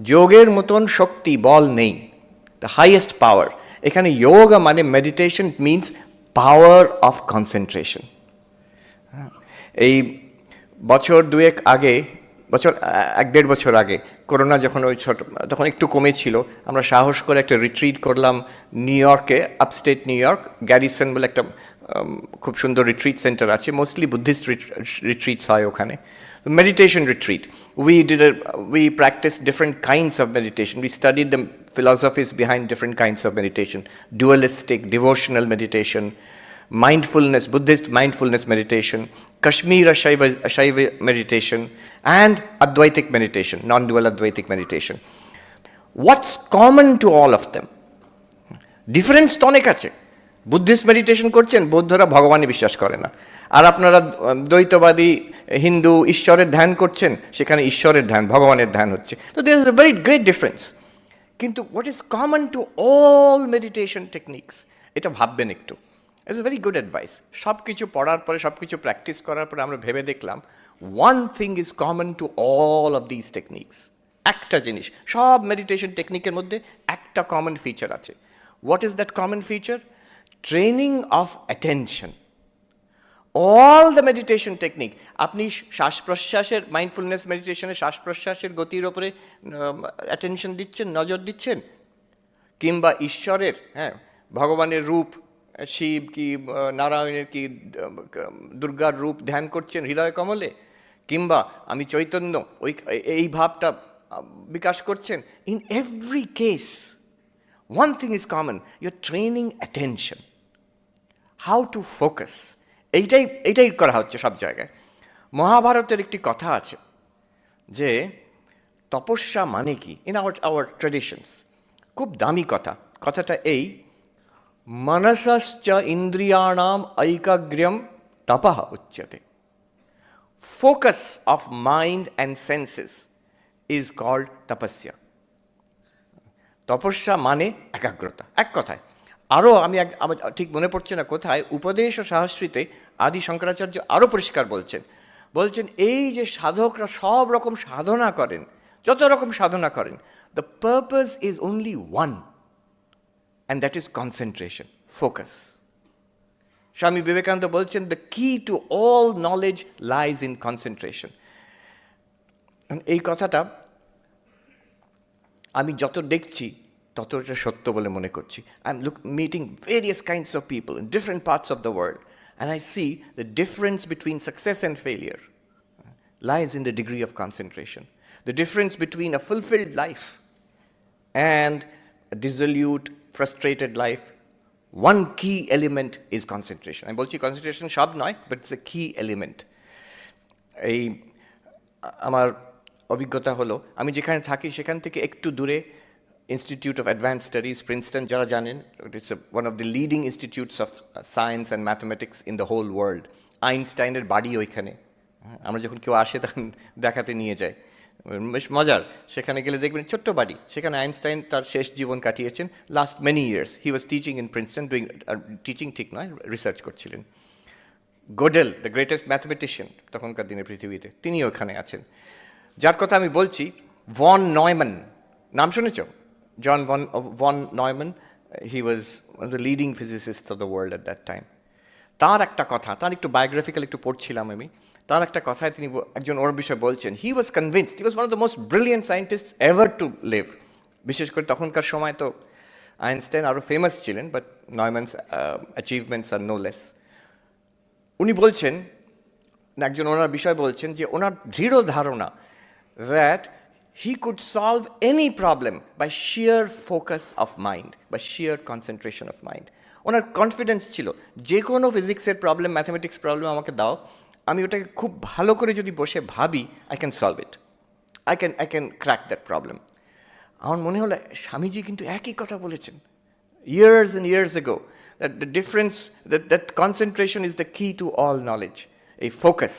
যোগের মতন শক্তি বল নেই, দ্য হাইয়েস্ট পাওয়ার। এখানে যোগা মানে meditation means power of concentration. এই বছর দুয়েক আগে, এক দেড় বছর আগে করোনা যখন ওই তখন একটু কমেছিল, আমরা সাহস করে একটা রিট্রিট করলাম নিউ ইয়র্কে, আপস্টেট নিউ ইয়র্ক, গ্যারিসন বলে একটা খুব সুন্দর রিট্রিট সেন্টার আছে, মোস্টলি বুদ্ধিস্ট রিট্রিটস হয় ওখানে। Meditation retreat, we practiced different kinds of meditation. We studied the philosophies behind different kinds of meditation: dualistic, devotional meditation, mindfulness, Buddhist mindfulness meditation, Kashmira Shaiva meditation, and Advaitic meditation, non-dual Advaitic meditation. What's common to all of them? Difference তো অনেক আছে। Buddhist meditation করছেন, বৌদ্ধরা ভগবানে বিশ্বাস করে না, আর আপনারা দ্বৈতবাদী হিন্দু ঈশ্বরের ধ্যান করছেন, সেখানে ঈশ্বরের ধ্যান, ভগবানের ধ্যান হচ্ছে। তো there is a very great difference. কিন্তু what is common to all meditation techniques, এটা ভাববেন একটু। It's a very good advice. সব কিছু পড়ার পরে, সব কিছু প্র্যাকটিস করার পরে আমরা ভেবে দেখলাম one thing is common to all of this techniques. একটা জিনিস, সব মেডিটেশন টেকনিকের মধ্যে একটা কমন ফিচার আছে। What is that common feature? Training of attention. All the meditation technique, আপনি শ্বাস প্রশ্বাসের, মাইন্ডফুলনেস মেডিটেশনে শ্বাস প্রশ্বাসের গতির ওপরে অ্যাটেনশন দিচ্ছেন, নজর দিচ্ছেন, কিংবা ঈশ্বরের, হ্যাঁ, ভগবানের রূপ, শিব কি নারায়ণের কি দুর্গার রূপ ধ্যান করছেন হৃদয় কমলে, কিংবা আমি চৈতন্য, ওই এই ভাবটা বিকাশ করছেন। In every case one thing is common: you're training attention, how to focus. এইটাই করা হচ্ছে সব জায়গায়। মহাভারতের একটি কথা আছে যে তপস্যা মানে কি, ইন আওয়ার ট্রেডিশনস, খুব দামি কথা। কথাটা এই: মনসশ্চ ইন্দ্রিয়াণাম ঐকাগ্র্যম তপঃ উচ্যতে। Focus of mind and senses is called tapasya. তপস্যা মানে একাগ্রতা, এক কথায়। আরও আমি আমার ঠিক মনে পড়ছে না কোথায়, উপদেশ ও সহস্রীতে আদি শঙ্করাচার্য আরও পরিষ্কার বলছেন এই যে সাধকরা সব রকম সাধনা করেন, যত রকম সাধনা করেন, the purpose is only one, and that is concentration, focus. Swami Vivekananda বলছেন দ্য কি to all knowledge lies in concentration. এই কথাটা আমি যত দেখছি তত এটা সত্য বলে মনে করছি। I am meeting various kinds of people in different parts of the world, and I C the difference between success and failure lies in the degree of concentration. The difference between a fulfilled life and a dissolute, frustrated life, one key element is concentration. আমি বলছি concentration সব নয়, but it's a key element. এই আমার অভিজ্ঞতা হলো, আমি যেখানে থাকি সেখান থেকে একটু দূরে institute of advance studies, Princeton, যারা জানেন, it's one of the leading institutes of science and mathematics in the whole world. আইনস্টাইনের বাড়ি ওইখানে। আমরা যখন কেউ আসে তখন দেখাতে নিয়ে যায়, বেশ মজার। সেখানে গেলে দেখবেন ছোট্ট বাড়ি, সেখানে আইনস্টাইন তার শেষ জীবন কাটিয়েছেন। Last many years he was teaching in Princeton, doing teaching ঠিক নয়, রিসার্চ করছিলেন। গোডেল, দ্য গ্রেটেস্ট ম্যাথমেটিশিয়ান তখনকার দিনে পৃথিবীতে, তিনি ওখানে আছেন। যার কথা আমি বলছি, ভন নয়ম্যান, নাম শুনেছ? John von Neumann, he was one of the leading physicist of the world at that time. তার একটা কথা, তার একটু বায়োগ্রাফিক্যাল একটু পড়ছিলাম আমি, তার একটা কথায় তিনি একজন ওর বিষয়ে বলছেন, he was convinced, he was one of the most brilliant scientist ever to live. বিশেষ করে তখনকার সময় তো আইনস্টাইন আরও ফেমাস ছিলেন, but Neumann's achievements are no less. উনি বলছেন, একজন ওনার বিষয় বলছেন যে ওনার দৃঢ় ধারণা that he could solve any problem by sheer focus of mind, by sheer concentration of mind. ওনার কনফিডেন্স ছিল যে কোনো ফিজিক্সের প্রবলেম, ম্যাথমেটিক্স প্রবলেম আমাকে দাও, আমি ওটাকে খুব ভালো করে যদি বসে ভাবি, I can solve it, I can crack that problem. আমার মনে হলো স্বামীজি কিন্তু একই কথা বলেছেন years and years ago, that the difference, that concentration is the key to all knowledge, a focus.